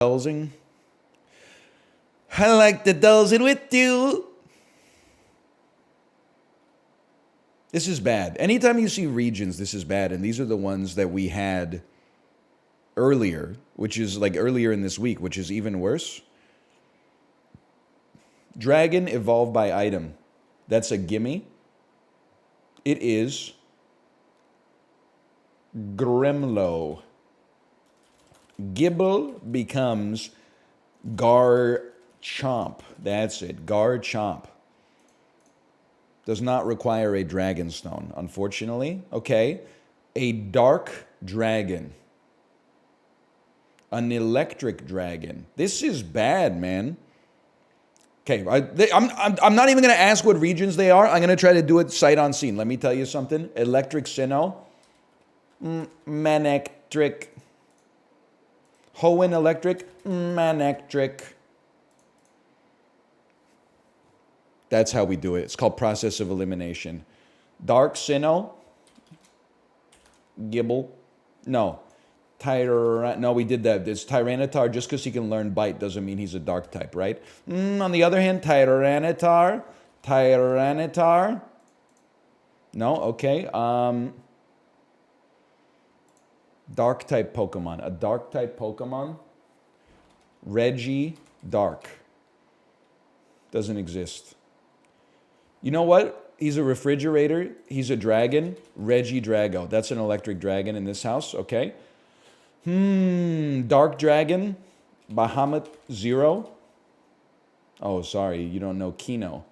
Dulsing. I like the dulsing with you. This is bad. Anytime you see regions, this is bad. And these are the ones that we had earlier, which is like earlier in this week, which is even worse. Dragon evolved by item. That's a gimme. It is Grimlow. Gibble becomes Garchomp. That's it. Garchomp. Does not require a dragon stone, unfortunately. Okay. A dark dragon. An electric dragon. This is bad, man. Okay, I'm not even going to ask what regions they are. I'm going to try to do it sight unseen. Let me tell you something. Electric Sinnoh. Manectric. Hoenn Electric. Manectric. That's how we do it. It's called process of elimination. Dark Sinnoh. Gibble. No. No, we did that. It's Tyranitar. Just because he can learn Bite doesn't mean he's a dark type, right? On the other hand, Tyranitar. Tyranitar. No, okay. Dark type Pokemon. A dark type Pokemon. Reggie Dark. Doesn't exist. You know what? He's a refrigerator. He's a dragon. Reggie Drago. That's an electric dragon in this house, okay? Dark Dragon, Bahamut Zero. Oh, sorry, you don't know Kino.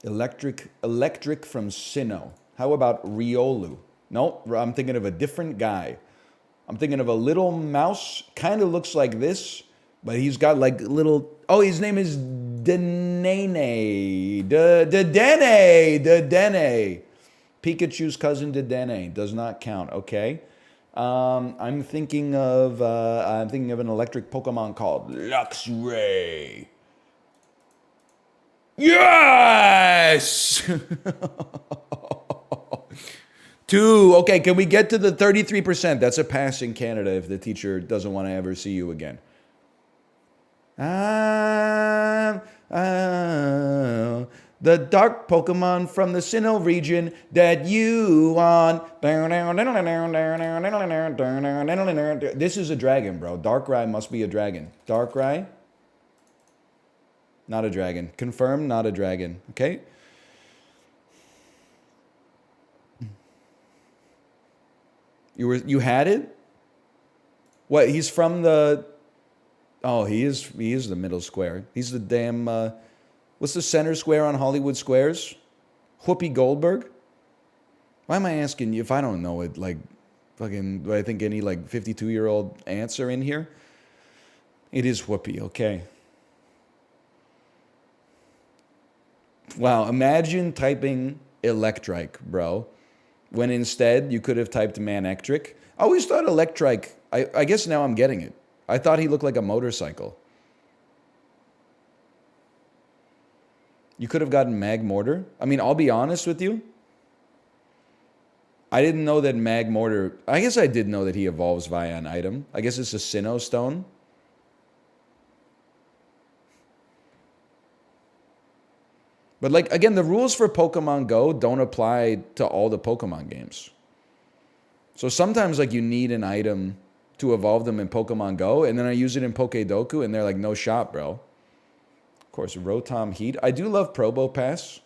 Electric from Sinnoh. How about Riolu? No, I'm thinking of a different guy. I'm thinking of a little mouse, kind of looks like this, but he's got like little... Oh, his name is Dedenne. Dedenne. Pikachu's cousin Dedenne. Does not count, okay? I'm thinking of an electric Pokemon called Luxray. Yes! 2. Okay, can we get to the 33%? That's a pass in Canada if the teacher doesn't want to ever see you again. The dark Pokemon from the Sinnoh region that you want. This is a dragon, bro. Darkrai must be a dragon. Darkrai? Not a dragon. Confirmed, not a dragon. Okay? You had it? What, he's from the... Oh, he is the middle square. He's the damn... What's the center square on Hollywood Squares? Whoopi Goldberg? Why am I asking you if I don't know it? Like, fucking, do I think any, like, 52-year-old ants are in here? It is Whoopi, okay. Wow, imagine typing Electrike, bro. When instead, you could have typed Manectric. I always thought Electrike... I guess now I'm getting it. I thought he looked like a motorcycle. You could have gotten Magmortar. I mean, I'll be honest with you. I didn't know that Magmortar... I guess I did know that he evolves via an item. I guess it's a Sinnoh Stone. But, like, again, the rules for Pokemon Go don't apply to all the Pokemon games. So sometimes, like, you need an item to evolve them in Pokemon Go, and then I use it in PokeDoku, and they're like, no shot, bro. Of course, Rotom Heat. I do love Probopass.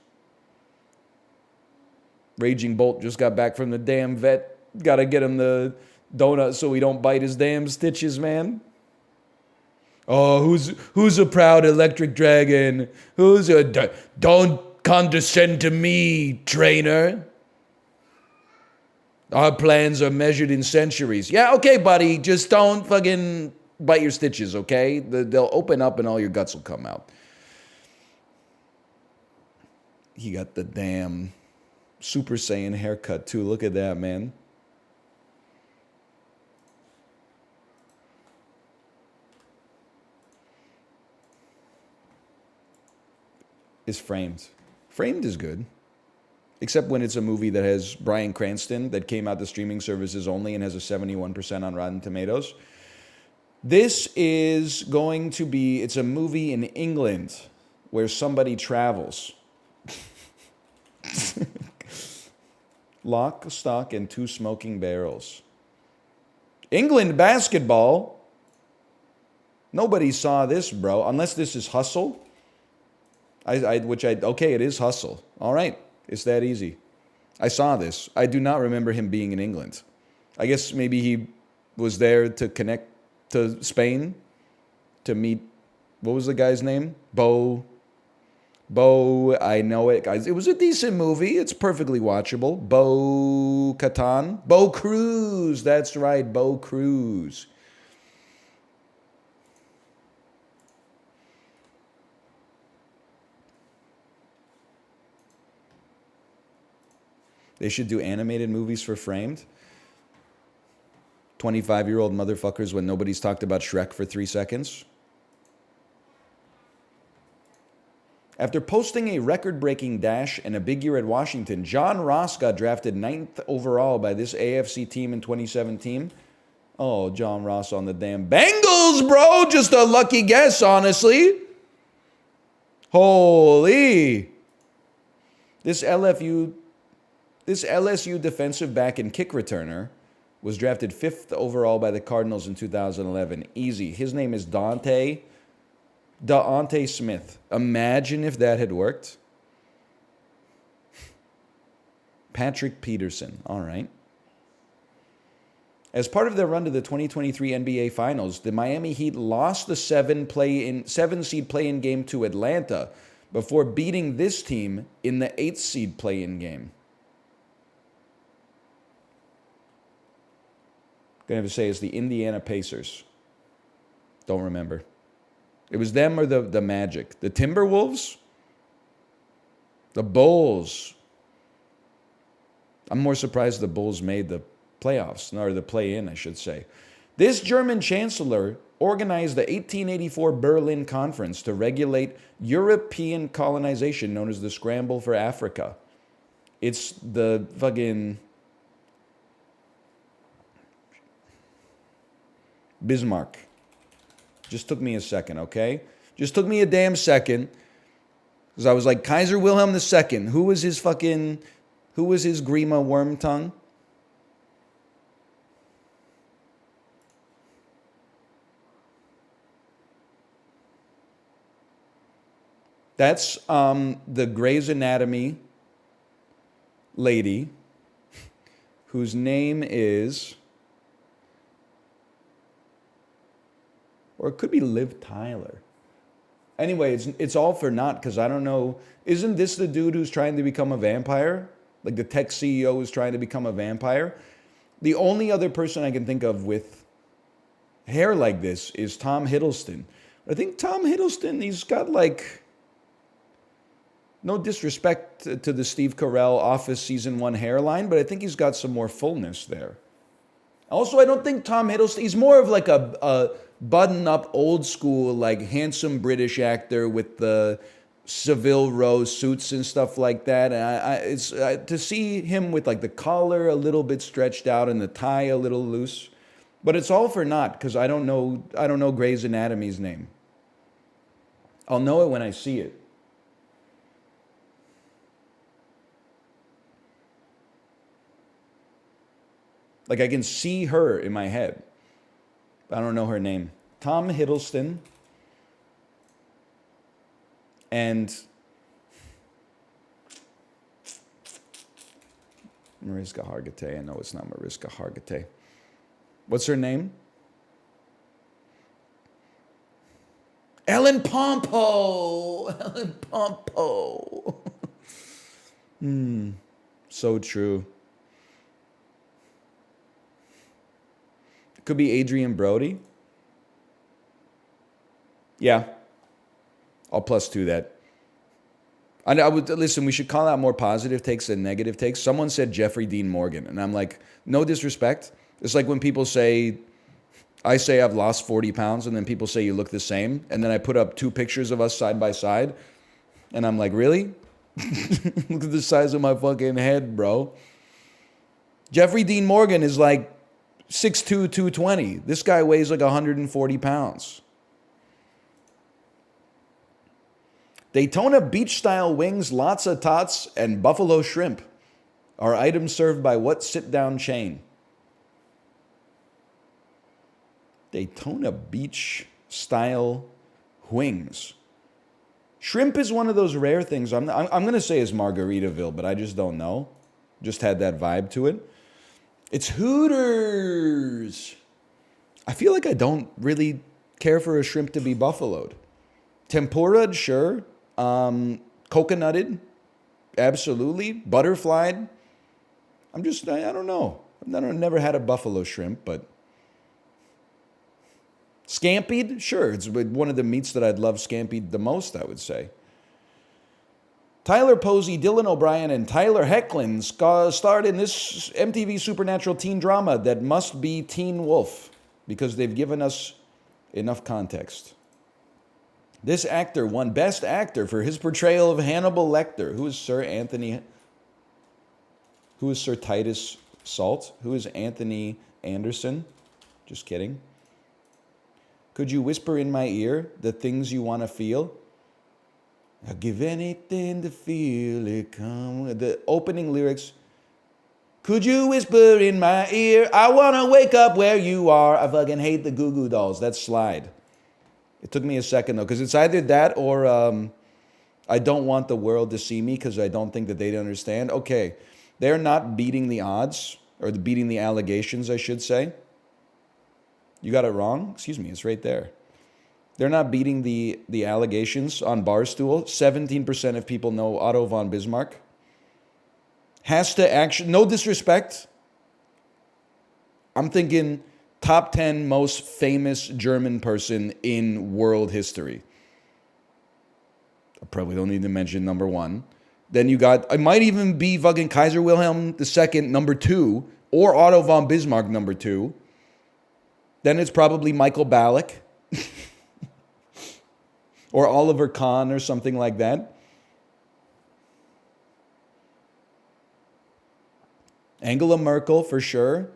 Raging Bolt just got back from the damn vet. Gotta get him the donut so he don't bite his damn stitches, man. Oh, who's a proud electric dragon? Don't condescend to me, trainer. Our plans are measured in centuries. Yeah, okay, buddy. Just don't fucking bite your stitches, okay? They'll open up and all your guts will come out. He got the damn Super Saiyan haircut, too. Look at that, man. Is Framed. Framed is good. Except when it's a movie that has Bryan Cranston that came out to streaming services only and has a 71% on Rotten Tomatoes. This is going to be, it's a movie in England where somebody travels. Lock, stock, and two smoking barrels. England basketball. Nobody saw this, bro. Unless this is Hustle. Okay, it is Hustle. All right, it's that easy. I saw this. I do not remember him being in England. I guess maybe he was there to connect to Spain to meet, what was the guy's name? Bo, I know it, guys. It was a decent movie. It's perfectly watchable. Bo Katan. Bo Cruz. That's right, Bo Cruz. They should do animated movies for Framed. 25-year-old motherfuckers when nobody's talked about Shrek for 3 seconds. After posting a record-breaking dash and a big year at Washington, John Ross got drafted 9th overall by this AFC team in 2017. Oh, John Ross on the damn Bengals, bro! Just a lucky guess, honestly. Holy. This LSU defensive back and kick returner was drafted 5th overall by the Cardinals in 2011. Easy. His name is Dante Smith. Imagine if that had worked. Patrick Peterson. All right. As part of their run to the 2023 NBA Finals, the Miami Heat lost the 7-seed play-in game to Atlanta before beating this team in the 8th-seed play-in game. Gonna have to say it's the Indiana Pacers. Don't remember. It was them or the Magic. The Timberwolves? The Bulls. I'm more surprised the Bulls made the playoffs, or the play-in, I should say. This German chancellor organized the 1884 Berlin Conference to regulate European colonization known as the Scramble for Africa. It's the fucking Bismarck. Just took me a second, okay? Just took me a damn second. Because I was like, Kaiser Wilhelm II. Who was his Grima Wormtongue? That's the Grey's Anatomy lady whose name is, or it could be Liv Tyler. Anyway, it's all for naught because I don't know. Isn't this the dude who's trying to become a vampire? Like the tech CEO who's trying to become a vampire? The only other person I can think of with hair like this is Tom Hiddleston. I think Tom Hiddleston, he's got like, no disrespect to the Steve Carell Office Season 1 hairline, but I think he's got some more fullness there. Also, I don't think Tom Hiddleston, he's more of like a button-up, old-school, like handsome British actor with the Savile Row suits and stuff like that. And to see him with like the collar a little bit stretched out and the tie a little loose, but it's all for naught because I don't know Grey's Anatomy's name. I'll know it when I see it. Like I can see her in my head. I don't know her name. Tom Hiddleston and Mariska Hargitay. I know it's not Mariska Hargitay. What's her name? Ellen Pompeo. Ellen Pompeo. So true. Could be Adrian Brody. Yeah. I'll +2 that. I would listen, we should call out more positive takes than negative takes. Someone said Jeffrey Dean Morgan, and I'm like, no disrespect. It's like when people say, I say I've lost 40 pounds, and then people say you look the same, and then I put up 2 pictures of us side by side, and I'm like, really? Look at the size of my fucking head, bro. Jeffrey Dean Morgan is like 6'2", 220. This guy weighs like 140 pounds. Daytona beach-style wings, lots of tots, and buffalo shrimp are items served by what sit-down chain? Daytona beach-style wings. Shrimp is one of those rare things. I'm going to say it's Margaritaville, but I just don't know. Just had that vibe to it. It's Hooters. I feel like I don't really care for a shrimp to be buffaloed. Tempura'd, sure. Coconutted, absolutely. Butterflied. I don't know. I've never had a buffalo shrimp, but scampied, sure. It's one of the meats that I'd love scampied the most, I would say. Tyler Posey, Dylan O'Brien, and Tyler Hecklin starred in this MTV Supernatural teen drama that must be Teen Wolf because they've given us enough context. This actor won Best Actor for his portrayal of Hannibal Lecter. Who is Sir Anthony? Who is Sir Titus Salt? Who is Anthony Anderson? Just kidding. Could you whisper in my ear the things you want to feel? I'll give anything to feel it come. The opening lyrics. Could you whisper in my ear? I want to wake up where you are. I fucking hate the Goo Goo Dolls. That's Slide. It took me a second, though, because it's either that or I don't want the world to see me because I don't think that they'd understand. Okay, they're not beating the odds, or beating the allegations, I should say. You got it wrong? Excuse me, it's right there. They're not beating the allegations on Barstool. 17% of people know Otto von Bismarck. Has to actually, no disrespect. I'm thinking top 10 most famous German person in world history. I probably don't need to mention number one. Then you got, it might even be fucking Kaiser Wilhelm II, number 2, or Otto von Bismarck, number 2. Then it's probably Michael Ballack. Or Oliver Kahn or something like that. Angela Merkel, for sure.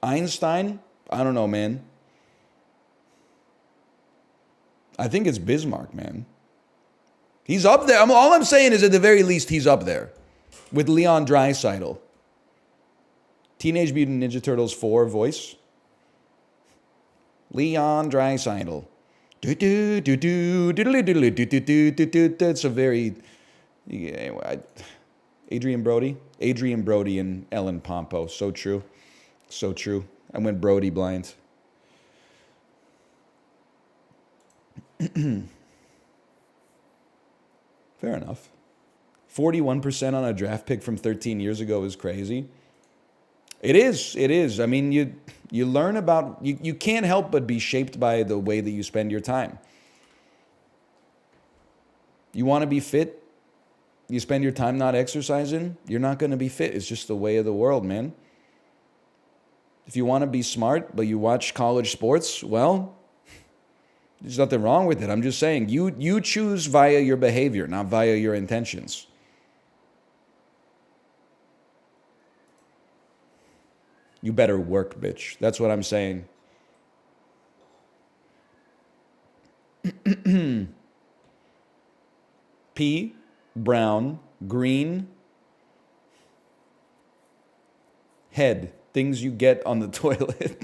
Einstein, I don't know, man. I think it's Bismarck, man. He's up there. All I'm saying is, at the very least, he's up there. With Leon Draisaitl. Teenage Mutant Ninja Turtles 4 voice. Leon Draisaitl. It's a very... Adrian Brody and Ellen Pompo. So true. So true. I went Brody blind. Fair enough. 41% on a draft pick from 13 years ago is crazy. It is. I mean, you learn about... You can't help but be shaped by the way that you spend your time. You want to be fit? You spend your time not exercising? You're not going to be fit. It's just the way of the world, man. If you want to be smart, but you watch college sports, well, there's nothing wrong with it. I'm just saying, you choose via your behavior, not via your intentions. You better work, bitch. That's what I'm saying. P, brown, green, head. Things you get on the toilet.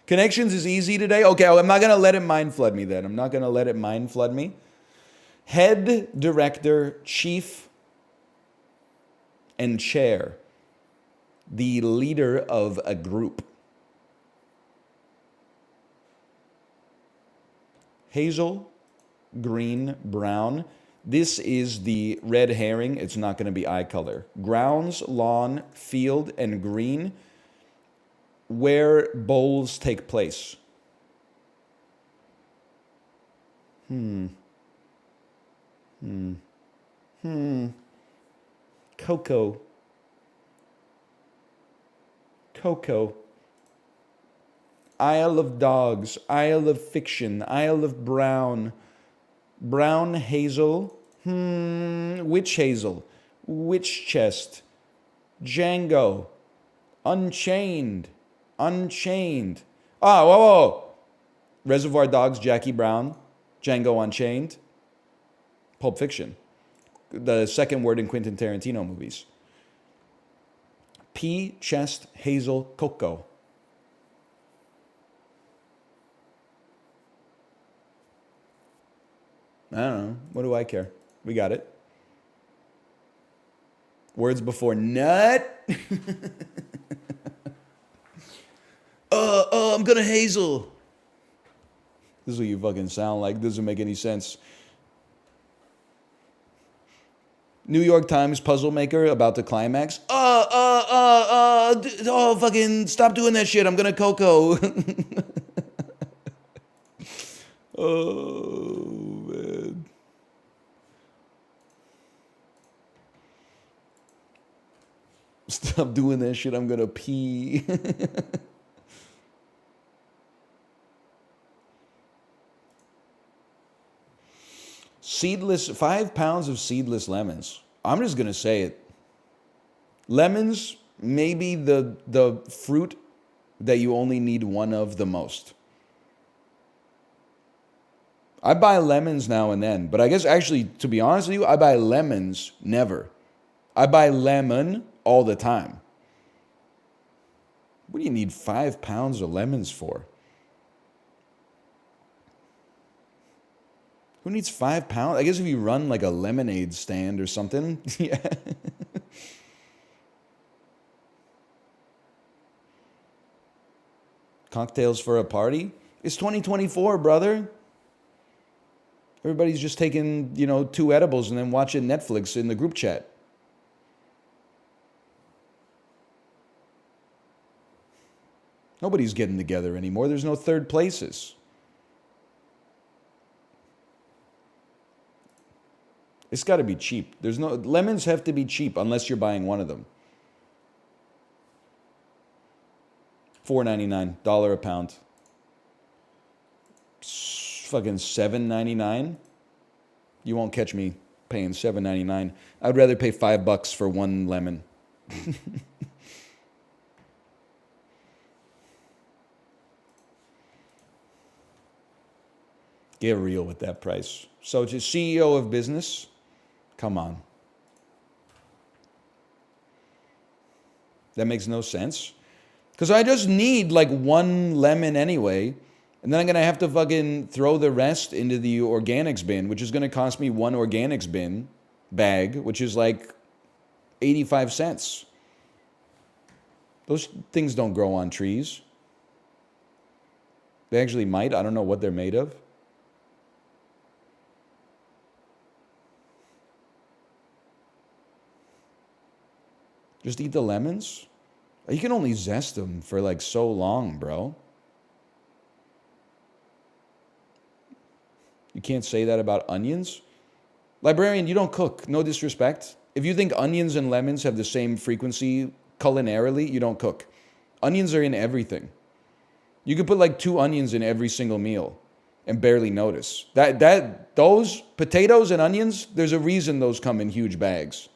Connections is easy today. Okay, I'm not going to let it mind flood me then. I'm not going to let it mind flood me. Head, director, chief, and chair. The leader of a group. Hazel, green, brown. This is the red herring. It's not going to be eye color. Grounds, lawn, field, and green. Where bowls take place. Cocoa. Isle of Dogs, Isle of Fiction, Isle of Brown, Brown Hazel, Witch Hazel, Witch Chest, Django, Unchained. Unchained. Ah, whoa, whoa. Reservoir Dogs, Jackie Brown, Django Unchained, Pulp Fiction. The second word in Quentin Tarantino movies. Pea, chest, hazel, cocoa. I don't know. What do I care? We got it. Words before nut. I'm gonna hazel. This is what you fucking sound like. Doesn't make any sense. New York Times puzzle maker about to climax. Fucking stop doing that shit. I'm gonna cocoa. Oh, man. Stop doing that shit. I'm gonna pee. Seedless, 5 pounds of seedless lemons. I'm just gonna say it. Lemons, maybe the fruit that you only need one of the most. I buy lemons now and then, but I guess actually, to be honest with you, I buy lemons never. I buy lemon all the time. What do you need 5 pounds of lemons for? Who needs 5 pounds? I guess if you run like a lemonade stand or something. Yeah. Cocktails for a party? It's 2024, brother. Everybody's just taking, 2 edibles and then watching Netflix in the group chat. Nobody's getting together anymore. There's no third places. It's got to be cheap. Lemons have to be cheap unless you're buying one of them. $4.99 a pound. Fucking $7.99. You won't catch me paying $7.99. I'd rather pay $5 for one lemon. Get real with that price. So just CEO of business, come on. That makes no sense. Because I just need like one lemon anyway. And then I'm going to have to fucking throw the rest into the organics bin, which is going to cost me one organics bin bag, which is like 85 cents. Those things don't grow on trees. They actually might. I don't know what they're made of. Just eat the lemons? You can only zest them for like so long, bro. You can't say that about onions? Librarian, you don't cook. No disrespect. If you think onions and lemons have the same frequency culinarily, you don't cook. Onions are in everything. You could put like 2 onions in every single meal and barely notice. Those potatoes and onions, there's a reason those come in huge bags.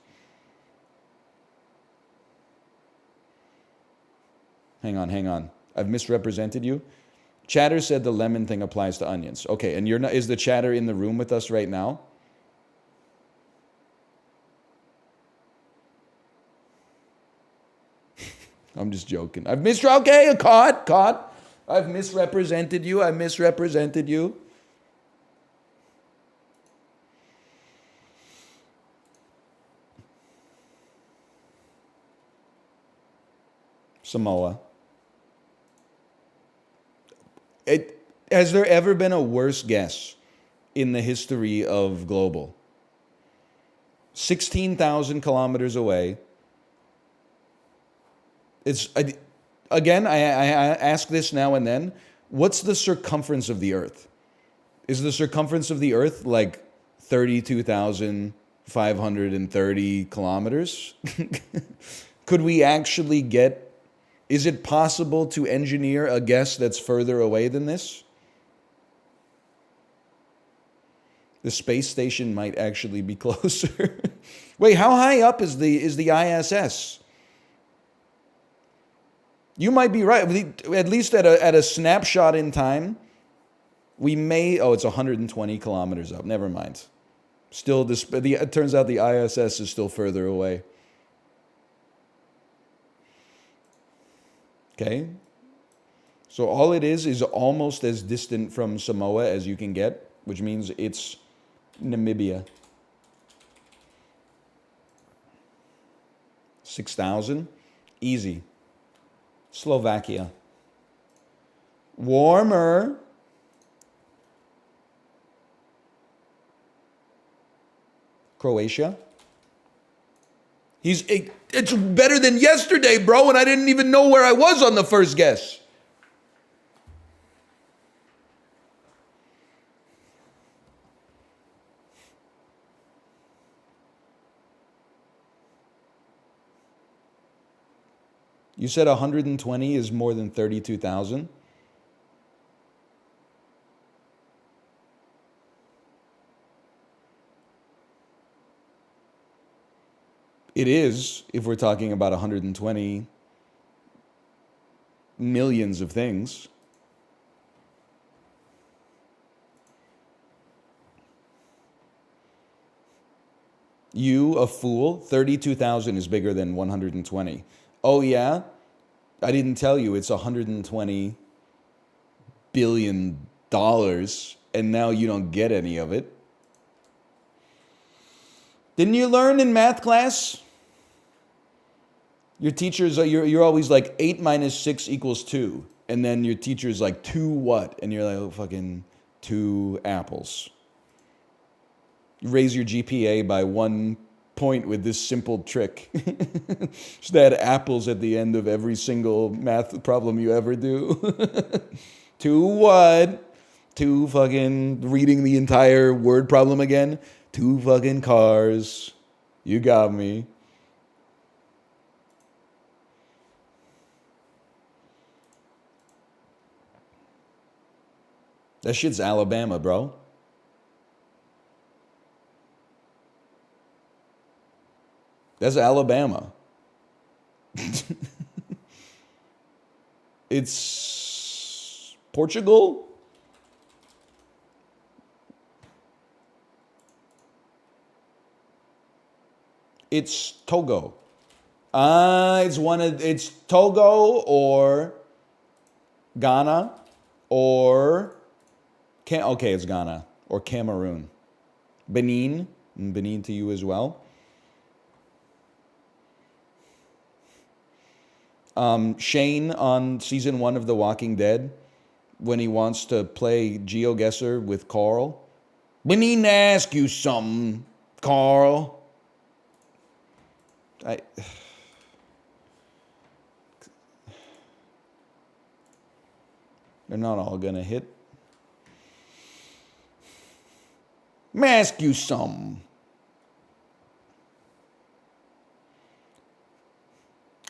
Hang on. I've misrepresented you. Chatter said the lemon thing applies to onions. Okay, and is the chatter in the room with us right now? I'm just joking. Okay, caught. I've misrepresented you. Samoa. Has there ever been a worse guess in the history of Globle? 16,000 kilometers away. Again, I ask this now and then. What's the circumference of the Earth? Is the circumference of the Earth like 32,530 kilometers? Could we actually get... Is it possible to engineer a guess that's further away than this? The space station might actually be closer. Wait, how high up is the ISS? You might be right. At least at a snapshot in time, we may. Oh, it's 120 kilometers up. Never mind. Still, it turns out the ISS is still further away. Okay. So all it is almost as distant from Samoa as you can get, which means it's Namibia. 6,000. Easy. Slovakia. Warmer. Croatia. It's better than yesterday, bro, and I didn't even know where I was on the first guess. You said 120 is more than 32,000? It is, if we're talking about 120 millions of things. You, a fool, 32,000 is bigger than 120. Oh, yeah? I didn't tell you it's $120 billion, and now you don't get any of it. Didn't you learn in math class? Your teachers, you're always like 8 minus 6 equals 2. And then your teacher's like, 2 what? And you're like, oh, fucking 2 apples. You raise your GPA by 1 point with this simple trick. Just add apples at the end of every single math problem you ever do. 2 what? 2 fucking reading the entire word problem again. 2 fucking cars. You got me. That shit's Alabama, bro. That's Alabama. It's Portugal? It's Togo. It's Togo or Ghana or okay, it's Ghana or Cameroon. Benin to you as well. Shane on season 1 of The Walking Dead, when he wants to play GeoGuessr with Carl. We need to ask you something, Carl. They're not all gonna hit. Let me ask you something.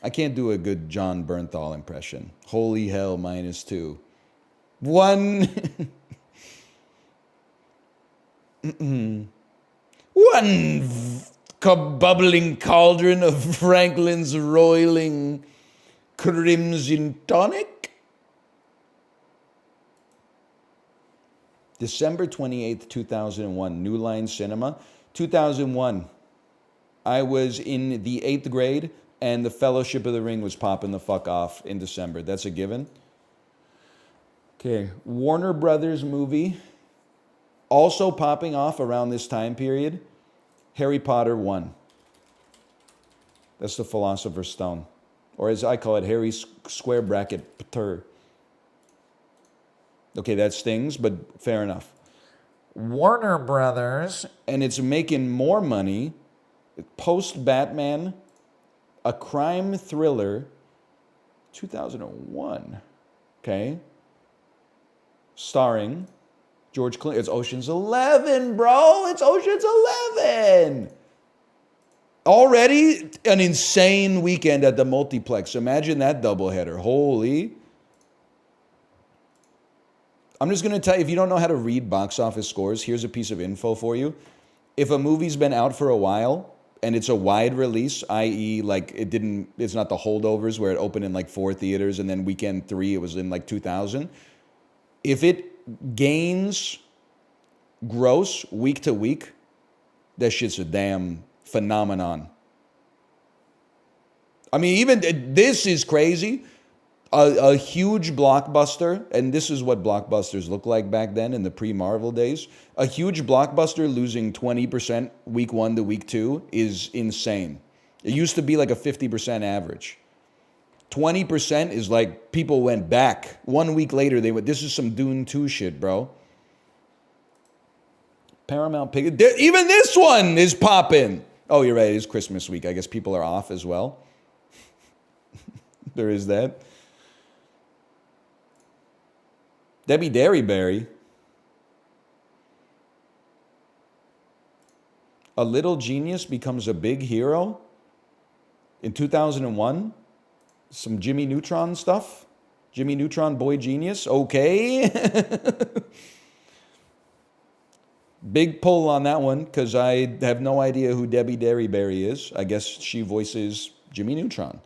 I can't do a good John Bernthal impression. Holy hell, -2. 1. One bubbling cauldron of Franklin's roiling crimson tonic. December 28th, 2001, New Line Cinema. 2001, I was in the 8th grade, and the Fellowship of the Ring was popping the fuck off in December. That's a given. Okay, Warner Brothers movie, also popping off around this time period, Harry Potter 1. That's the Philosopher's Stone. Or as I call it, Harry square bracket Potter. Okay, that stings, but fair enough. Warner Brothers, and it's making more money. Post-Batman, a crime thriller, 2001. Okay. Starring George Clooney. It's Ocean's 11, bro. It's Ocean's 11. Already an insane weekend at the multiplex. Imagine that doubleheader. Holy. I'm just going to tell you, if you don't know how to read box office scores, here's a piece of info for you. If a movie's been out for a while and it's a wide release, i.e., like it's not the holdovers where it opened in like 4 theaters and then weekend 3 it was in like 2000. If it gains gross week to week, that shit's a damn phenomenon. I mean, even this is crazy. A huge blockbuster, and this is what blockbusters looked like back then in the pre-Marvel days. A huge blockbuster losing 20% week 1 to week 2 is insane. It used to be like a 50% average. 20% is like people went back. 1 week later, they went, this is some Dune 2 shit, bro. Paramount Pictures. Even this one is popping. Oh, you're right. It is Christmas week. I guess people are off as well. There is that. Debbie Derryberry. A little genius becomes a big hero. In 2001, some Jimmy Neutron stuff. Jimmy Neutron Boy Genius. Okay. Big pull on that one because I have no idea who Debbie Derryberry is. I guess she voices Jimmy Neutron.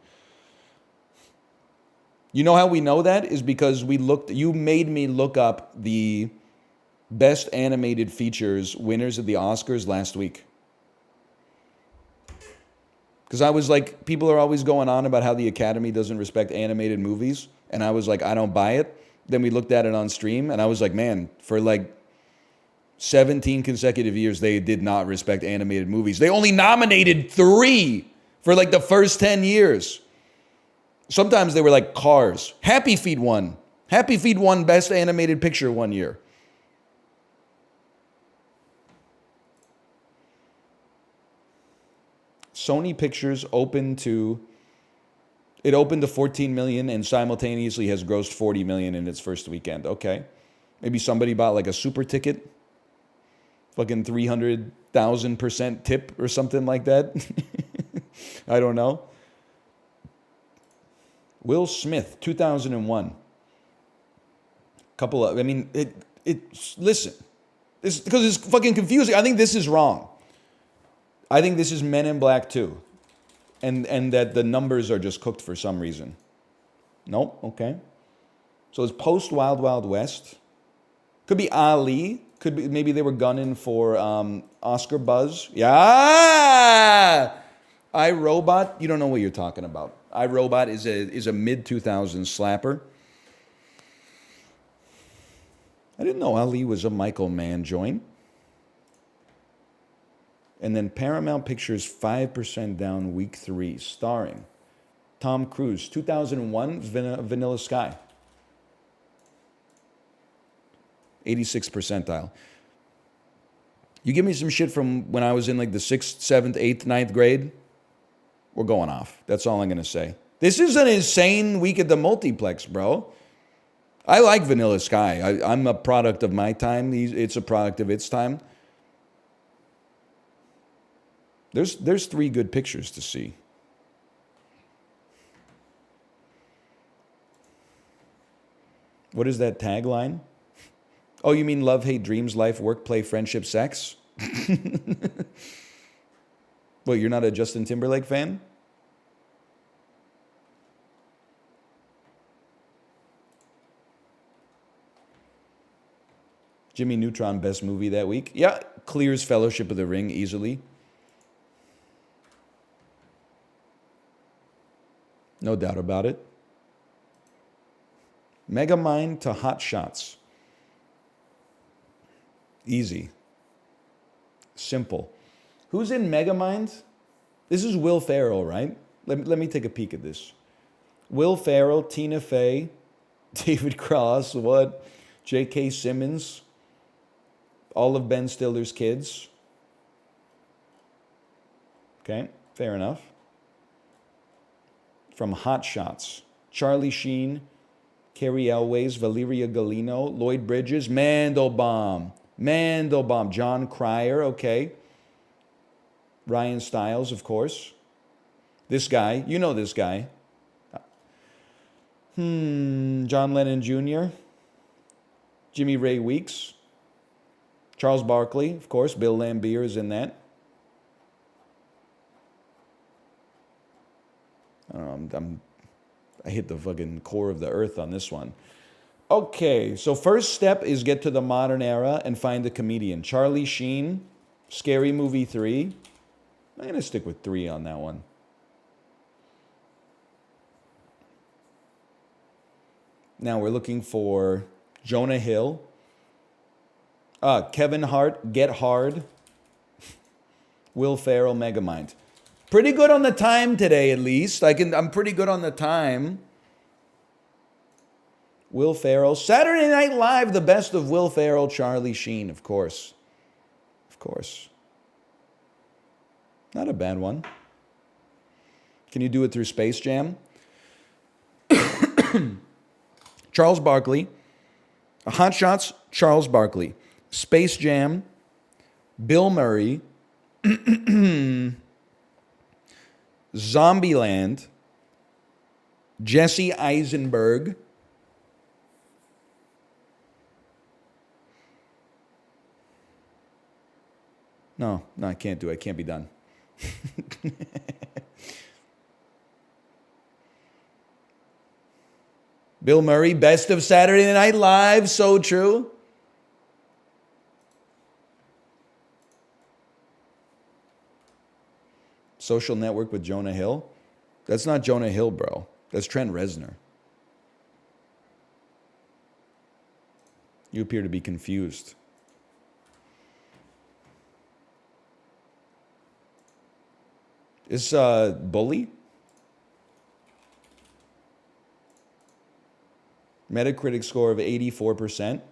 You know how we know that is because you made me look up the best animated features winners of the Oscars last week. Because I was like, people are always going on about how the Academy doesn't respect animated movies. And I was like, I don't buy it. Then we looked at it on stream and I was like, man, for like 17 consecutive years, they did not respect animated movies. They only nominated 3 for like the first 10 years. Sometimes they were like Cars. Happy Feet won. Happy Feet won Best Animated Picture one year. Sony Pictures opened to 14 million and simultaneously has grossed 40 million in its first weekend. Okay. Maybe somebody bought like a super ticket. Fucking 300,000% tip or something like that. I don't know. Will Smith, 2001. Listen. This because it's fucking confusing. I think this is wrong. I think this is Men in Black 2. And that the numbers are just cooked for some reason. Nope, okay. So it's post Wild Wild West. Could be Ali. Could be maybe they were gunning for Oscar buzz. Yeah. iRobot, you don't know what you're talking about. iRobot is a mid-2000s slapper. I didn't know Ali was a Michael Mann joint. And then Paramount Pictures 5% down week 3, starring Tom Cruise, 2001 Vanilla Sky. 86th percentile. You give me some shit from when I was in like the 6th, 7th, 8th, 9th grade, we're going off. That's all I'm going to say. This is an insane week at the multiplex, bro. I like Vanilla Sky. I'm a product of my time. It's a product of its time. There's 3 good pictures to see. What is that tagline? Oh, you mean love, hate, dreams, life, work, play, friendship, sex? Well, you're not a Justin Timberlake fan? Jimmy Neutron, best movie that week. Yeah, clears Fellowship of the Ring easily. No doubt about it. Megamind to Hot Shots. Easy. Simple. Who's in Megamind? This is Will Ferrell, right? Let me take a peek at this. Will Ferrell, Tina Fey, David Cross, what? J.K. Simmons, all of Ben Stiller's kids. Okay, fair enough. From Hot Shots, Charlie Sheen, Carrie Elways, Valeria Golino, Lloyd Bridges, Mandelbaum, John Cryer, okay. Ryan Stiles, of course. This guy, you know this guy. John Lennon Jr., Jimmy Ray Weeks, Charles Barkley, of course. Bill Laimbeer is in that. I hit the fucking core of the earth on this one. Okay, so first step is get to the modern era and find a comedian. Charlie Sheen, Scary Movie 3. I'm going to stick with 3 on that one. Now we're looking for Jonah Hill. Kevin Hart, Get Hard. Will Ferrell, Megamind. Pretty good on the time today, at least. I'm pretty good on the time. Will Ferrell. Saturday Night Live, the best of Will Ferrell, Charlie Sheen, of course. Of course. Not a bad one. Can you do it through Space Jam? Charles Barkley. Hot Shots, Charles Barkley. Space Jam, Bill Murray. Zombieland, Jesse Eisenberg. No, I can't do it. I can't be done. Bill Murray, best of Saturday Night Live, so true. Social Network with Jonah Hill. That's not Jonah Hill, bro. That's Trent Reznor. You appear to be confused. Is Bully? Metacritic score of 84%.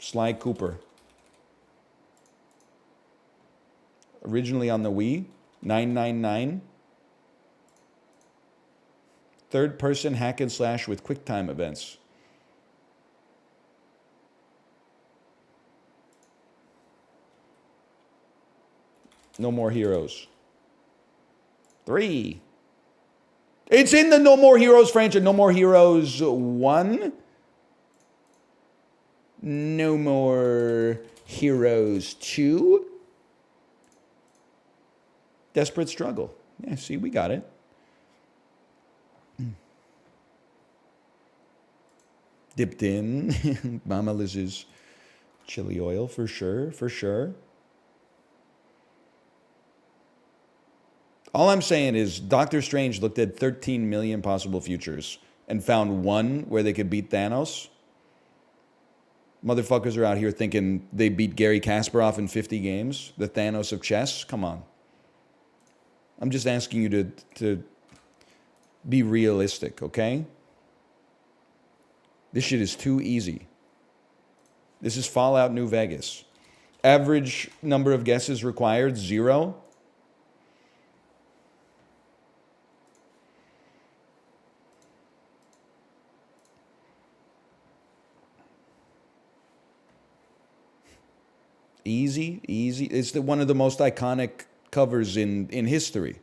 Sly Cooper. Originally on the Wii, 999. Third-person hack and slash with QuickTime events. No More Heroes. 3. It's in the No More Heroes franchise. No More Heroes 1. No More Heroes 2. Desperate Struggle. Yeah, see, we got it. Dipped in. Mama Liz's chili oil, for sure, for sure. All I'm saying is Doctor Strange looked at 13 million possible futures and found one where they could beat Thanos. Motherfuckers are out here thinking they beat Gary Kasparov in 50 games, the Thanos of chess. Come on. I'm just asking you to be realistic, okay? This shit is too easy. This is Fallout New Vegas. Average number of guesses required, 0. Easy, easy. It's one of the most iconic covers in history.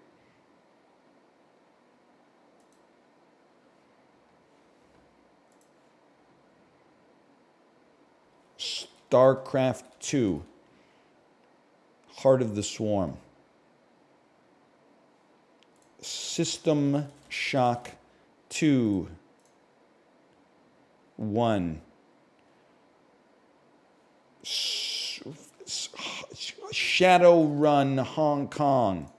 StarCraft 2. Heart of the Swarm. System Shock 2. 1. Shadowrun Hong Kong.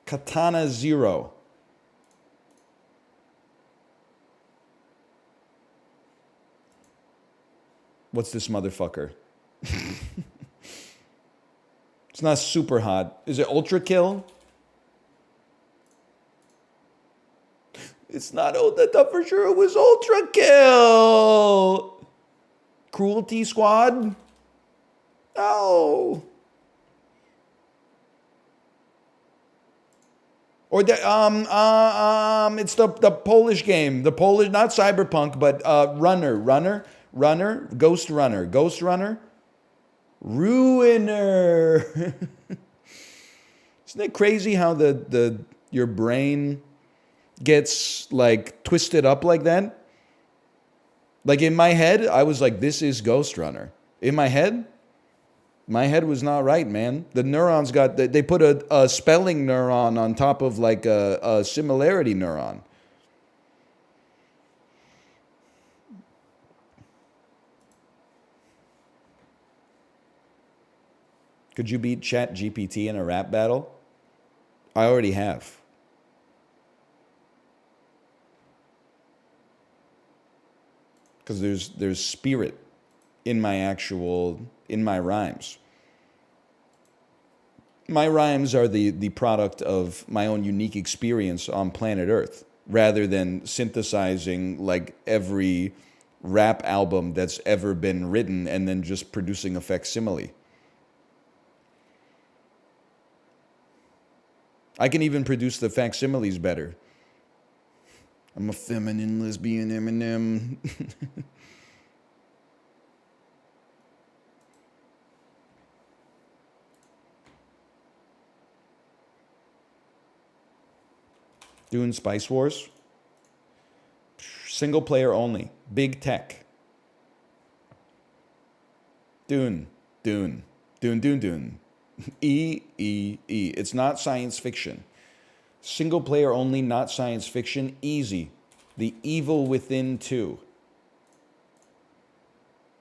Katana Zero. What's this motherfucker? It's not super hot. Is it Ultrakill? It's not. Oh, I thought for sure it was Ultrakill. Cruelty Squad? No. Or the it's the Polish game. The Polish, not Cyberpunk, but Ghost Runner. Ruiner. Isn't it crazy how your brain gets like twisted up like that. Like in my head, I was like, this is Ghost Runner. In my head was not right, man. The neurons they put a spelling neuron on top of like a similarity neuron. Could you beat ChatGPT in a rap battle? I already have. Because there's spirit in my rhymes. My rhymes are the product of my own unique experience on planet Earth, rather than synthesizing like every rap album that's ever been written and then just producing a facsimile. I can even produce the facsimiles better. I'm a feminine lesbian Eminem. Doing Spice Wars. Single player only. Big tech. Dune. E. It's not science fiction. Single player only, not science fiction. Easy. The Evil Within 2.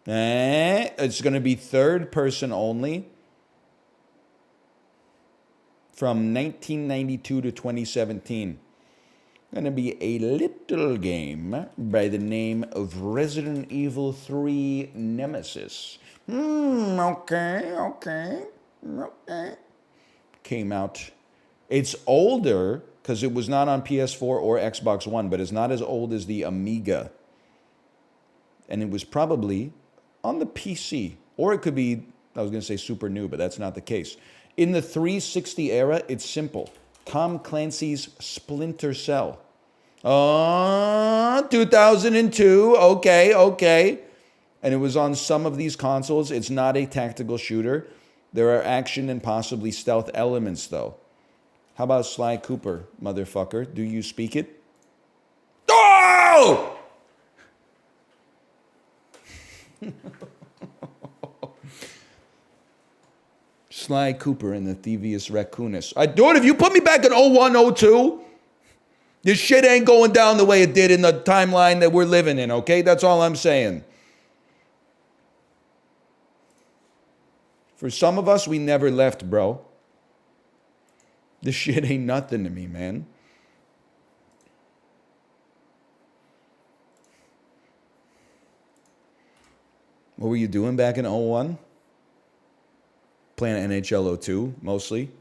It's going to be third person only. From 1992 to 2017. Going to be a little game by the name of Resident Evil 3 Nemesis. Okay. Came out. It's older because it was not on PS4 or Xbox One, but it's not as old as the Amiga. And it was probably on the PC. Or it could be, I was going to say super new, but that's not the case. In the 360 era, it's simple. Tom Clancy's Splinter Cell. 2002. Okay. And it was on some of these consoles. It's not a tactical shooter. There are action and possibly stealth elements, though. How about Sly Cooper, motherfucker? Do you speak it? Oh! Sly Cooper and the Thievius Raccoonus. Dude, if you put me back in 01, 02, this shit ain't going down the way it did in the timeline that we're living in, okay? That's all I'm saying. For some of us, we never left, bro. This shit ain't nothing to me, man. What were you doing back in 01? Playing NHL 02, mostly.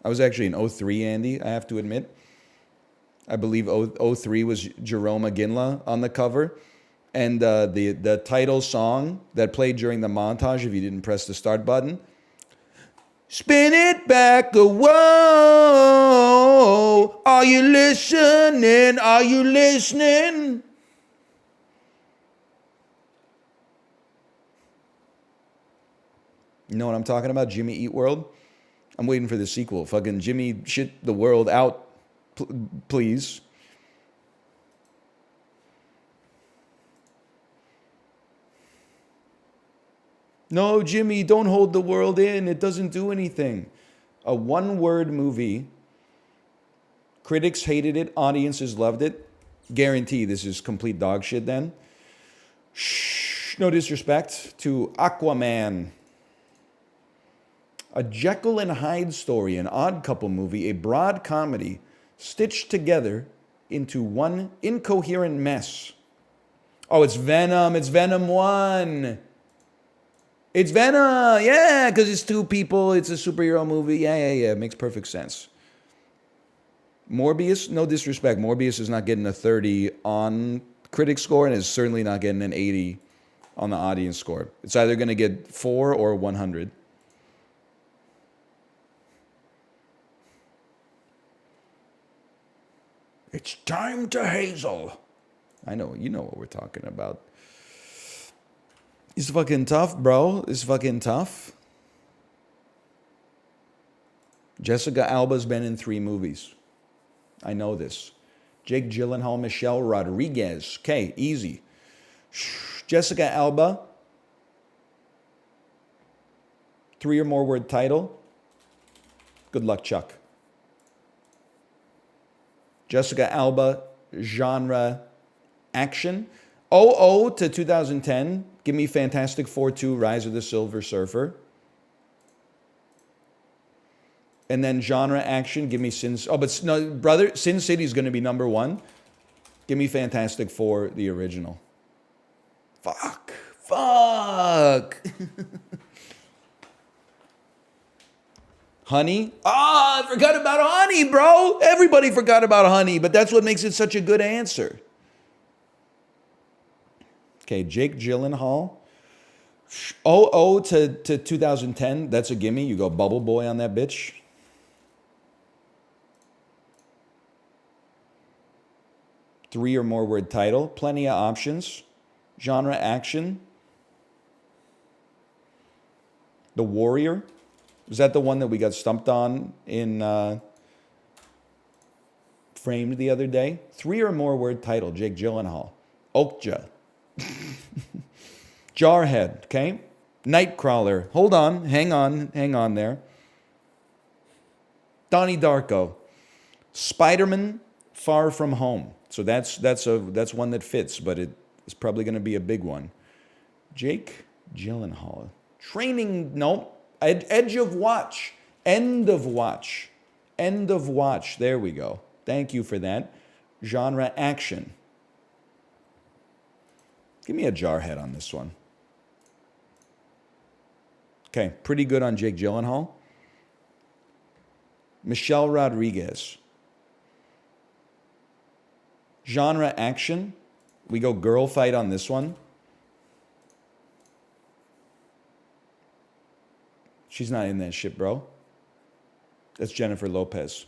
I was actually in 03, Andy, I have to admit. I believe 03 was Jerome Aginla on the cover. And the title song that played during the montage, if you didn't press the start button, spin it back, whoa, are you listening? Are you listening? You know what I'm talking about? Jimmy Eat World? I'm waiting for the sequel. Fucking Jimmy shit the world out, please. No, Jimmy, don't hold the world in. It doesn't do anything. A one-word movie. Critics hated it. Audiences loved it. Guarantee this is complete dog shit then. Shh. No disrespect to Aquaman. A Jekyll and Hyde story, an odd couple movie, a broad comedy stitched together into one incoherent mess. Oh, it's Venom. It's Venom 1. It's Venom, yeah, because it's two people. It's a superhero movie. Yeah. It makes perfect sense. Morbius, no disrespect. Morbius is not getting a 30 on critic score and is certainly not getting an 80 on the audience score. It's either going to get 4 or 100. It's time to Hazel. I know, you know what we're talking about. It's fucking tough, bro. It's fucking tough. Jessica Alba's been in 3 movies. I know this. Jake Gyllenhaal, Michelle Rodriguez. Okay, easy. Jessica Alba. 3 or more word title. Good luck, Chuck. Jessica Alba, genre, action. 00 to 2010. Give me Fantastic Four 2, Rise of the Silver Surfer. And then genre, action. Give me Sin. Oh, but no, brother, Sin City is going to be number 1. Give me Fantastic Four, the original. Fuck. Honey? Ah, I forgot about Honey, bro. Everybody forgot about Honey, but that's what makes it such a good answer. Okay, Jake Gyllenhaal. 00 to 2010, that's a gimme. You go Bubble Boy on that bitch. Three or more word title. Plenty of options. Genre, action. The Warrior. Was that the one that we got stumped on in Framed the other day? 3 or more word title. Jake Gyllenhaal. Okja. Jarhead, okay? Nightcrawler. Hold on. Hang on there. Donnie Darko. Spider-Man Far From Home. So that's one that fits, but it's probably going to be a big one. Jake Gyllenhaal. Training, no. Edge of Watch. End of Watch. End of Watch. There we go. Thank you for that. Genre, action. Give me a Jarhead on this one. Okay, pretty good on Jake Gyllenhaal. Michelle Rodriguez. Genre, action. We go girl fight on this one. She's not in that shit, bro. That's Jennifer Lopez.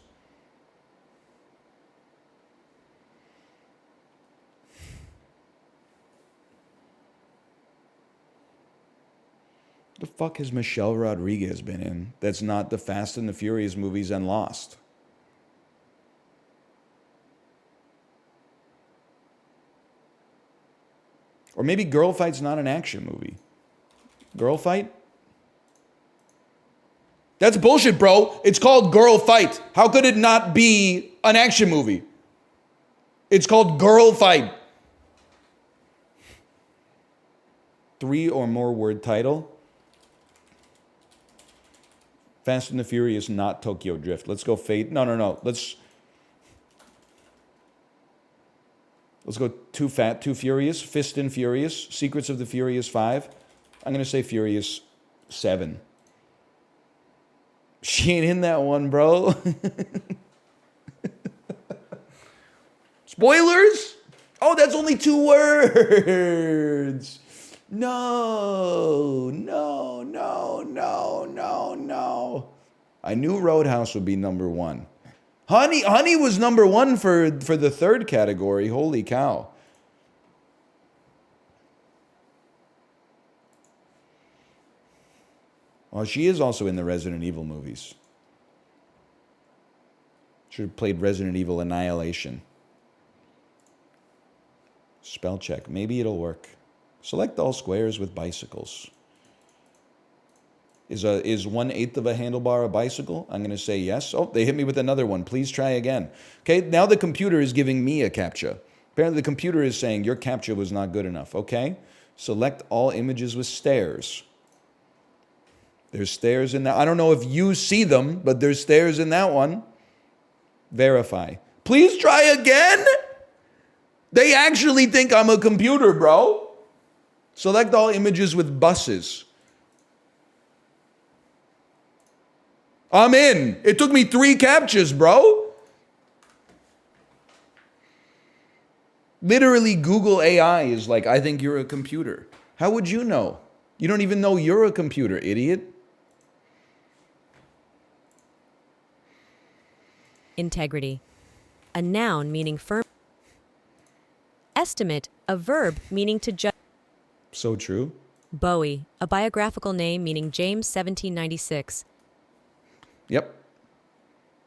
The fuck has Michelle Rodriguez been in that's not the Fast and the Furious movies and Lost? Or maybe Girl Fight's not an action movie. Girl Fight? That's bullshit, bro. It's called Girl Fight. How could it not be an action movie? It's called Girl Fight. 3 or more word title. Fast and the Furious, not Tokyo Drift. Let's go Fate. No. Let's go Too Fat, Too Furious. Fist and Furious. Secrets of the Furious 5. I'm going to say Furious 7. She ain't in that one, bro. Spoilers? Oh, that's only 2 words. No. I knew Roadhouse would be number 1. Honey was number 1 for the 3rd category. Holy cow. Well, she is also in the Resident Evil movies. Should have played Resident Evil Annihilation. Spell check. Maybe it'll work. Select all squares with bicycles. Is 1/8 of a handlebar a bicycle? I'm going to say yes. Oh, they hit me with another one. Please try again. Okay, now the computer is giving me a CAPTCHA. Apparently the computer is saying your CAPTCHA was not good enough. Okay, select all images with stairs. There's stairs in that. I don't know if you see them, but there's stairs in that one. Verify. Please try again? They actually think I'm a computer, bro. Select all images with buses. I'm in. It took me 3 CAPTCHAs, bro. Literally, Google AI is like, I think you're a computer. How would you know? You don't even know you're a computer, idiot. Integrity. A noun meaning firm. Estimate. A verb meaning to judge. So true. Bowie. A biographical name meaning James 1796. Yep.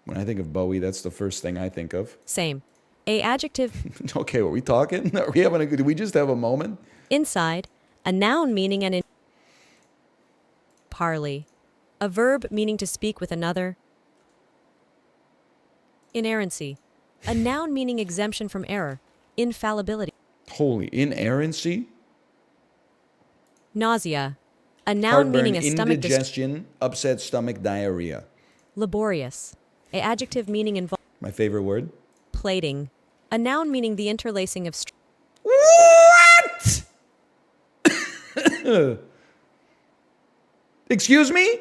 When I think of Bowie, that's the first thing I think of. Same. A adjective Okay, are we talking? Are we having a good... Do we just have a moment? inside. A noun meaning an parley. A verb meaning to speak with another. Inerrancy. A noun meaning exemption from error. Infallibility. Holy, inerrancy? Nausea. A noun Heartburn, meaning a stomach indigestion, upset stomach, diarrhea. laborious. A adjective meaning involved. My favorite word. Plating. A noun meaning the interlacing of What? Excuse me?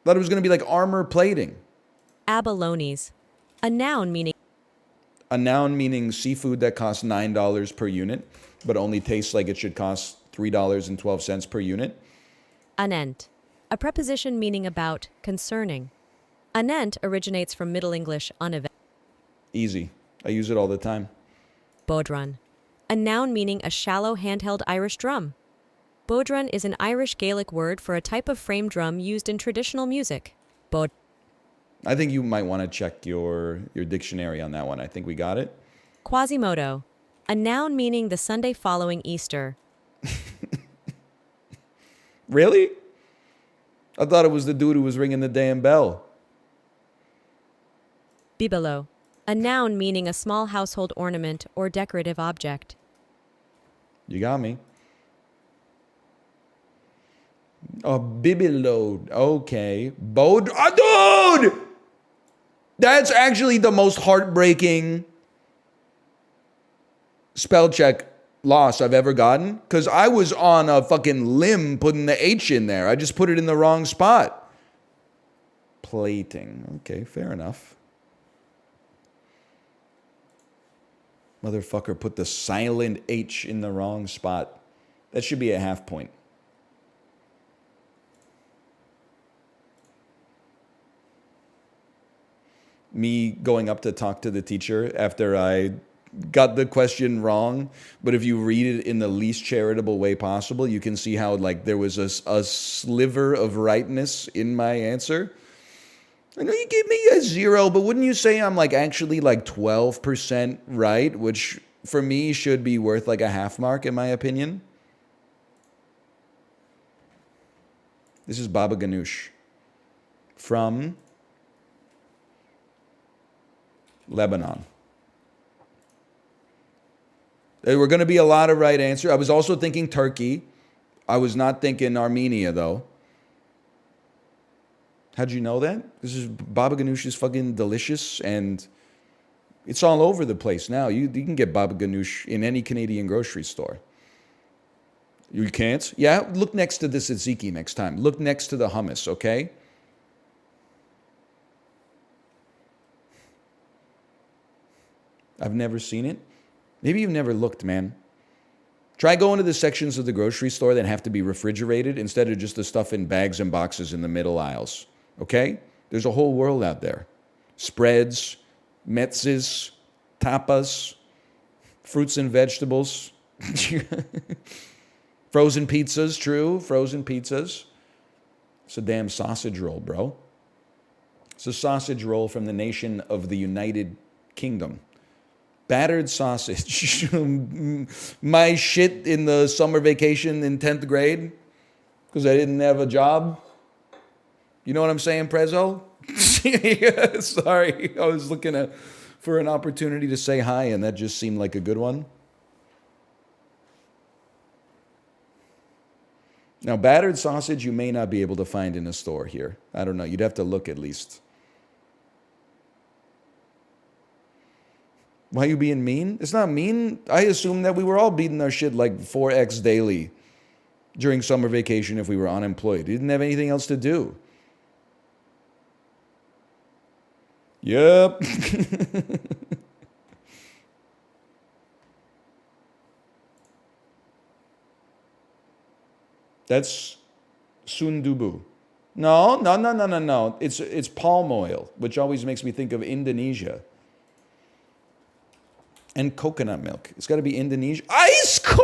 Thought it was going to be like armor plating. abalones. A noun meaning A noun meaning seafood that costs $9 per unit, but only tastes like it should cost $3.12 per unit. anent. A preposition meaning about, concerning. Anent originates from Middle English unevent. Easy. I use it all the time. Bodhrán. A noun meaning a shallow handheld Irish drum. Bodhrán is an Irish Gaelic word for a type of frame drum used in traditional music. I think you might want to check your dictionary on that one. I think we got it. Quasimodo. A noun meaning the Sunday following Easter. Really? I thought it was the dude who was ringing the damn bell. Bibelot. A noun meaning a small household ornament or decorative object. You got me. Oh, bibelode. Okay. Dude! That's actually the most heartbreaking spell check loss I've ever gotten. Because I was on a fucking limb putting the H in there. I just put it in the wrong spot. Plating. Okay, fair enough. Motherfucker put the silent H in the wrong spot. That should be a half point. Me going up to talk to the teacher after I got the question wrong, but if you read it in the least charitable way possible, you can see how like there was a sliver of rightness in my answer. I know you gave me a 0, but wouldn't you say I'm like actually like 12% right, which for me should be worth like a half mark in my opinion? This is Baba Ganoush from Lebanon. There were going to be a lot of right answers. I was also thinking Turkey. I was not thinking Armenia, though. How'd you know that? This is Baba Ganoush is fucking delicious, and it's all over the place now. You can get Baba Ganoush in any Canadian grocery store. You can't? Yeah, look next to the tzatziki next time. Look next to the hummus, okay? I've never seen it. Maybe you've never looked, man. Try going to the sections of the grocery store that have to be refrigerated instead of just the stuff in bags and boxes in the middle aisles. Okay? There's a whole world out there. Spreads, metzes, tapas, fruits and vegetables. Frozen pizzas, true. Frozen pizzas. It's a damn sausage roll, bro. It's a sausage roll from the nation of the United Kingdom. Battered sausage. My shit in the summer vacation in 10th grade because I didn't have a job. You know what I'm saying, Prezzo? Yeah, sorry. I was looking for an opportunity to say hi, and that just seemed like a good one. Now, battered sausage you may not be able to find in a store here. I don't know. You'd have to look at least. Why are you being mean? It's not mean. I assume that we were all beating our shit like 4x daily during summer vacation if we were unemployed. We didn't have anything else to do. Yep. That's sundubu. No. It's palm oil, which always makes me think of Indonesia. And coconut milk. It's got to be Indonesia. Ice cold!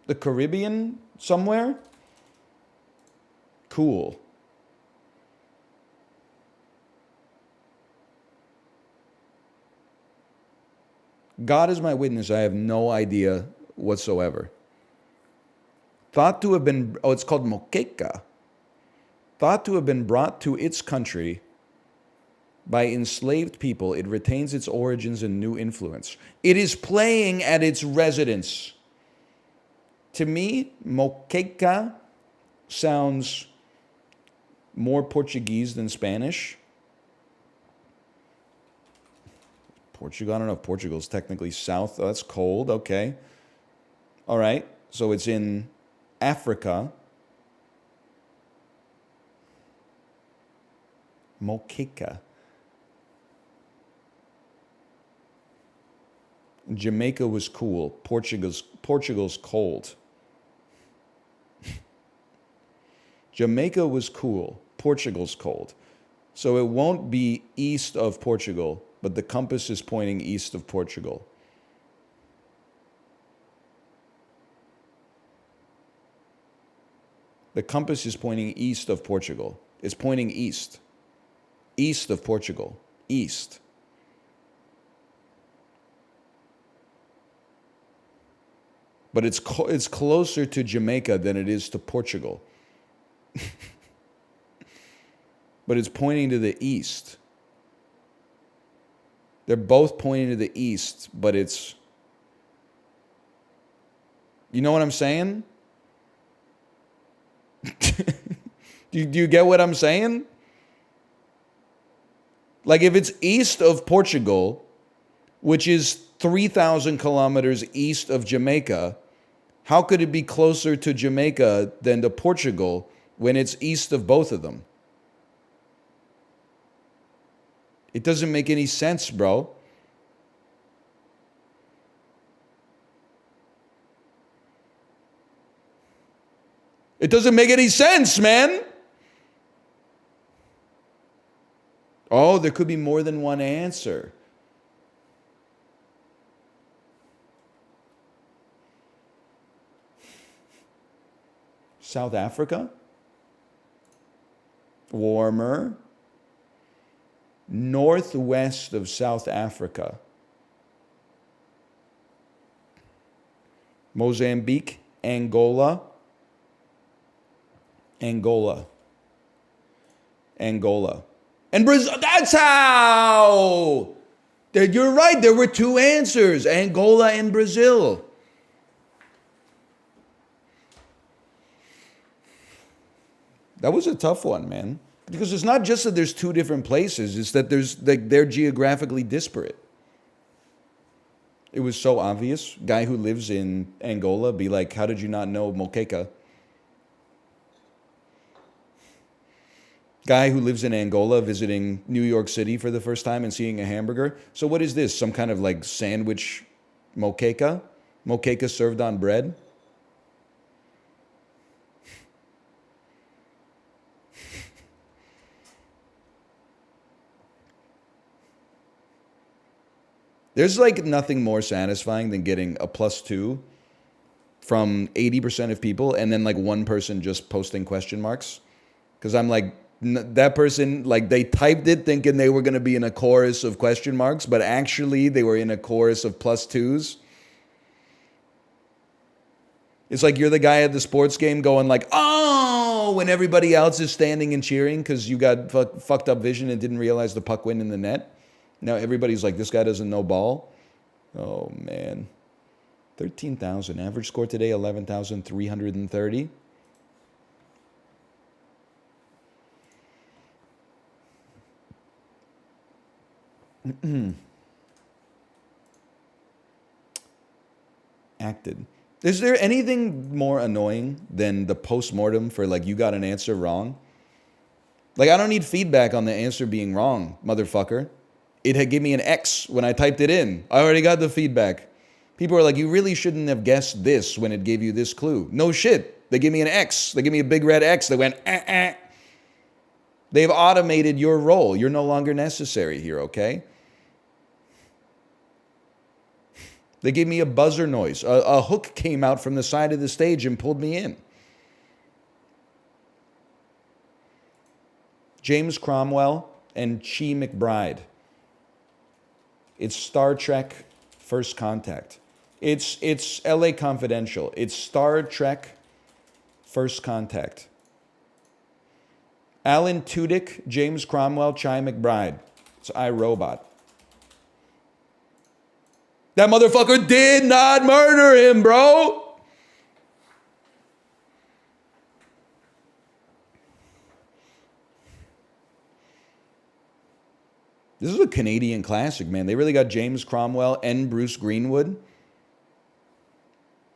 The Caribbean somewhere? Cool. God is my witness, I have no idea whatsoever. Thought to have been, oh, it's called moqueca. Thought to have been brought to its country by enslaved people, it retains its origins and new influence. It is playing at its residence. To me, moqueca sounds more Portuguese than Spanish. Portugal, I don't know if Portugal's technically south. Oh, that's cold, okay. All right, so it's in Africa. Moqueca. Jamaica was cool. Portugal's cold. Jamaica was cool. Portugal's cold. So it won't be east of Portugal, but the compass is pointing east of Portugal. The compass is pointing east of Portugal. It's pointing east. East of Portugal. East. But it's closer to Jamaica than it is to Portugal. But it's pointing to the east. They're both pointing to the east, but it's... You know what I'm saying? Do you get what I'm saying? Like if it's east of Portugal, which is 3,000 kilometers east of Jamaica, how could it be closer to Jamaica than to Portugal when it's east of both of them? It doesn't make any sense, bro. It doesn't make any sense, man. Oh, there could be more than one answer. South Africa? Warmer. Northwest of South Africa. Mozambique, Angola. Angola. And Brazil, that's how! You're right, there were two answers, Angola and Brazil. That was a tough one, man. Because it's not just that there's two different places, it's that they're geographically disparate. It was so obvious. Guy who lives in Angola be like, how did you not know moqueca? Guy who lives in Angola visiting New York City for the first time and seeing a hamburger. So what is this? Some kind of like sandwich moqueca? Moqueca served on bread? There's like nothing more satisfying than getting a +2 from 80% of people and then like one person just posting question marks. Because I'm like, that person, like they typed it thinking they were going to be in a chorus of question marks, but actually they were in a chorus of +2s. It's like you're the guy at the sports game going like, oh, when everybody else is standing and cheering because you got fucked up vision and didn't realize the puck went in the net. Now everybody's like, this guy doesn't know ball. Oh, man. 13,000. Average score today, 11,330. Acted. Is there anything more annoying than the post-mortem for like, you got an answer wrong? Like, I don't need feedback on the answer being wrong, motherfucker. It had given me an X when I typed it in. I already got the feedback. People are like, you really shouldn't have guessed this when it gave you this clue. No shit. They give me an X. They give me a big red X. They went, They've automated your role. You're no longer necessary here, okay? They gave me a buzzer noise. A hook came out from the side of the stage and pulled me in. James Cromwell and Chi McBride. It's Star Trek First Contact. It's LA Confidential. It's Star Trek First Contact. Alan Tudyk, James Cromwell, Chi McBride. It's iRobot. That motherfucker did not murder him, bro. This is a Canadian classic, man. They really got James Cromwell and Bruce Greenwood.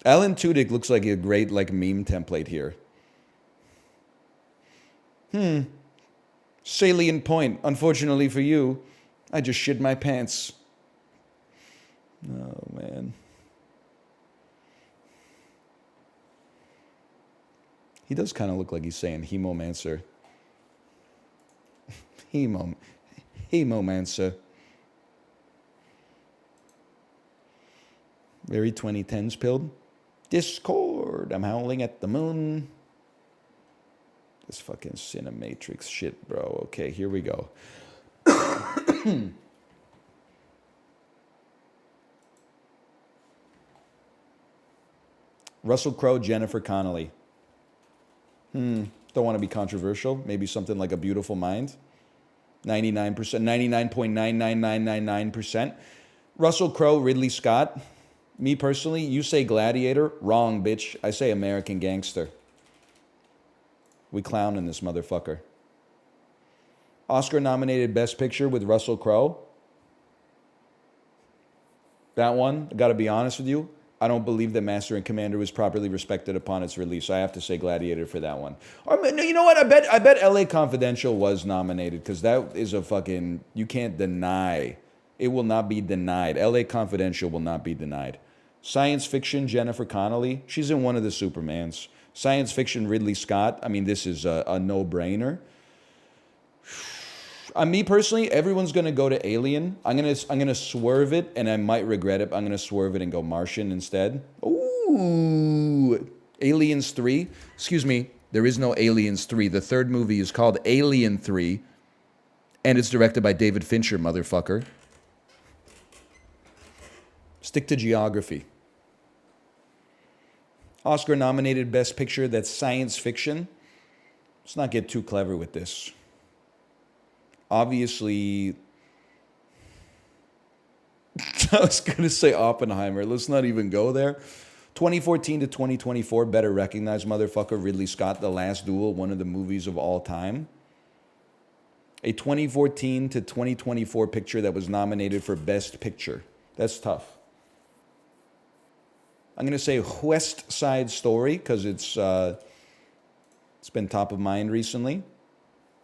Alan Tudyk looks like a great meme template here. Salient point. Unfortunately for you, I just shit my pants. Oh, man. He does kind of look like he's saying Hemomancer. Hemomancer. Very 2010s pilled. Discord. I'm howling at the moon. This fucking Cinematrix shit, bro. Okay, here we go. Russell Crowe, Jennifer Connelly. Don't want to be controversial. Maybe something like A Beautiful Mind. 99%, 99.99999%. Russell Crowe, Ridley Scott. Me personally, you say Gladiator. Wrong, bitch. I say American Gangster. We clowning this motherfucker. Oscar-nominated Best Picture with Russell Crowe. That one, I gotta be honest with you, I don't believe that Master and Commander was properly respected upon its release. I have to say Gladiator for that one. Or you know what? I bet LA Confidential was nominated because that is a fucking, you can't deny. It will not be denied. LA Confidential will not be denied. Science fiction, Jennifer Connelly. She's in one of the Supermans. Science fiction, Ridley Scott. I mean, this is a no-brainer. Me personally, everyone's gonna go to Alien. I'm gonna swerve it, and I might regret it. I'm gonna swerve it and go Martian instead. Ooh, Aliens 3. Excuse me, there is no Aliens 3. The third movie is called Alien 3, and it's directed by David Fincher, motherfucker. Stick to geography. Oscar-nominated Best Picture, that's science fiction. Let's not get too clever with this. Obviously, I was going to say Oppenheimer. Let's not even go there. 2014 to 2024, better recognized motherfucker, Ridley Scott, The Last Duel, one of the movies of all time. A 2014 to 2024 picture that was nominated for Best Picture. That's tough. I'm going to say West Side Story because it's been top of mind recently.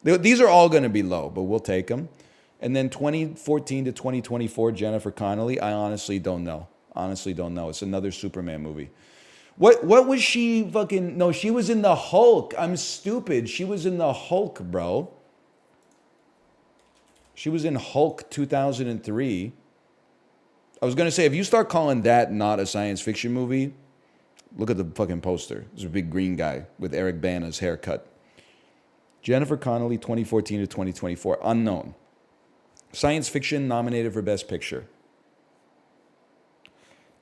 These are all going to be low, but we'll take them. And then 2014 to 2024, Jennifer Connelly. I honestly don't know. It's another Superman movie. What was she fucking... No, she was in the Hulk. I'm stupid. She was in the Hulk, bro. She was in Hulk 2003. I was going to say, if you start calling that not a science fiction movie, look at the fucking poster. There's a big green guy with Eric Bana's haircut. Jennifer Connelly, 2014 to 2024. Unknown. Science fiction nominated for Best Picture.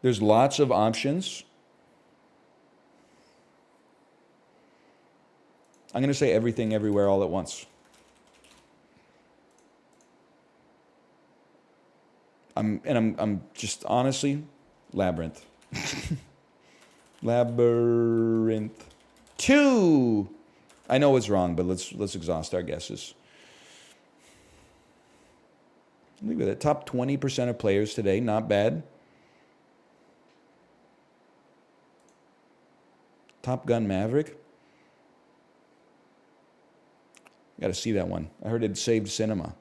There's lots of options. I'm going to say Everything Everywhere All at Once. I'm just honestly, Labyrinth. Labyrinth 2. I know it's wrong, but let's exhaust our guesses. Look at that. Top 20% of players today. Not bad. Top Gun Maverick. Got to see that one. I heard it saved cinema.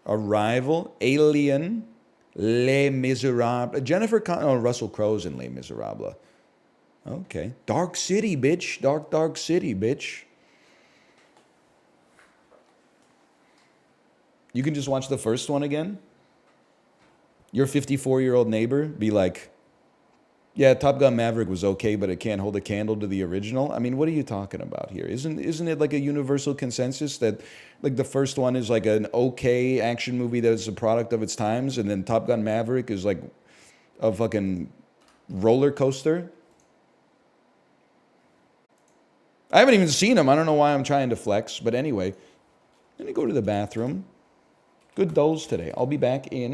Arrival, Alien, Les Miserables. Russell Crowe's in Les Miserables. Okay. Dark City, bitch. Dark City, bitch. You can just watch the first one again? Your 54-year-old neighbor be like, yeah, Top Gun Maverick was okay, but it can't hold a candle to the original. I mean, what are you talking about here? Isn't it like a universal consensus that like the first one is like an okay action movie that is a product of its times, and then Top Gun Maverick is like a fucking roller coaster? I haven't even seen them. I don't know why I'm trying to flex, but anyway, I'm gonna go to the bathroom. Good dose today. I'll be back in